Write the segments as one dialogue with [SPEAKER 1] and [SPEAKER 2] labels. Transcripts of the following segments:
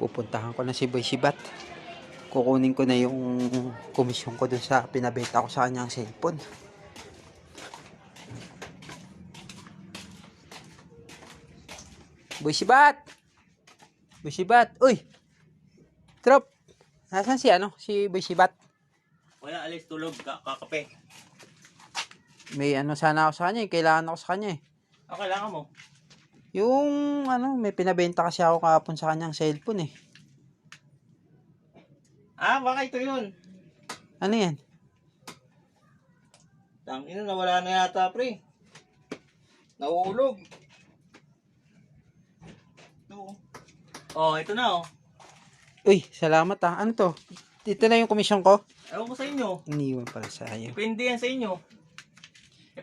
[SPEAKER 1] Pupuntahan ko na si Boy Sibat. Kukunin ko na yung komisyon ko dun sa pinabenta ko sa kanyang cellphone. Boy Sibat! Boy Sibat! Uy! Trop! Nasaan si Si Boy Sibat?
[SPEAKER 2] Wala, alis tulog, kakape.
[SPEAKER 1] May sana ako sa kanya kailangan ako sa kanya
[SPEAKER 2] Kailangan mo?
[SPEAKER 1] Yung may pinabenta kasi ako kahapon sa kanyang cellphone
[SPEAKER 2] Baka ito yun.
[SPEAKER 1] Ano yan?
[SPEAKER 2] Tangina, nawala na yata, pre. Nauulog. Ito na,
[SPEAKER 1] Uy, salamat Ano to? Dito na yung komisyon ko?
[SPEAKER 2] Ewan ko sa inyo.
[SPEAKER 1] Iniwan pala sa'yo.
[SPEAKER 2] Depende yan sa inyo.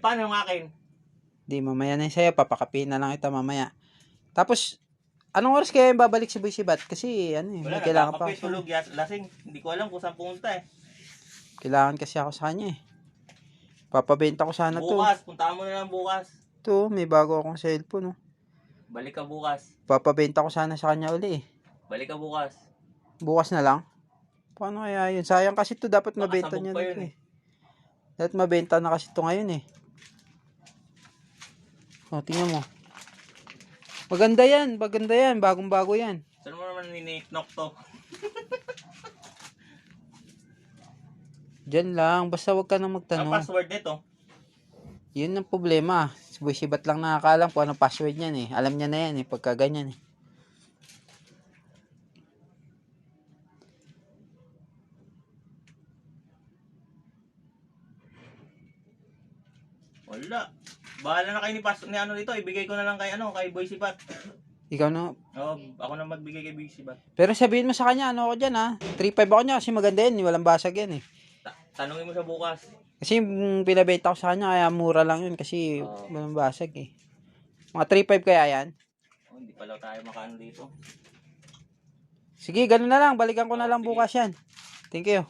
[SPEAKER 2] Paano yung akin?
[SPEAKER 1] Di, mamaya na yung sa'yo. Papakapiin na lang kita mamaya. Tapos, anong oras kaya yung babalik si Boy Sibat? Kasi,
[SPEAKER 2] wala,
[SPEAKER 1] may kailangan pa.
[SPEAKER 2] Tulog, lasing. Hindi ko alam kung saan pumunta
[SPEAKER 1] Kailangan kasi ako sa kanya Papabenta ko sana
[SPEAKER 2] bukas, puntaan mo na lang bukas.
[SPEAKER 1] Ito, may bago akong cellphone
[SPEAKER 2] Balik ka bukas.
[SPEAKER 1] Papabenta ko sana sa kanya uli
[SPEAKER 2] Balik ka bukas.
[SPEAKER 1] Bukas na lang? Paano kaya yun? Sayang kasi ito dapat mabenta niya na ito Dapat mabenta na kasi ito ngayon tingnan mo. Maganda yan. Bagong bago yan.
[SPEAKER 2] Saan mo naman niniknok to?
[SPEAKER 1] Diyan lang. Basta wag ka nang magtanong.
[SPEAKER 2] Ang password nito?
[SPEAKER 1] Yun ang problema. Si Boy Sibat lang nakakaalam kung anong password niyan Alam niya na yan pagka ganyan
[SPEAKER 2] Wala. Bahala na kayo ni dito. Ibigay ko na lang kay Boy Sibat.
[SPEAKER 1] Ikaw na.
[SPEAKER 2] Ako na magbigay kay Boy Sibat.
[SPEAKER 1] Pero sabihin mo sa kanya, ako dyan 3.5 ako niya kasi maganda yan. Walang basag yan
[SPEAKER 2] Tanungin mo sa bukas.
[SPEAKER 1] Kasi yung pinabenta ko sa kanya, kaya mura lang yun kasi walang basag Mga 3.5 kaya yan?
[SPEAKER 2] Hindi pala tayo makaano dito.
[SPEAKER 1] Sige, ganun na lang. Balikan ko na lang bukas yan. Thank you.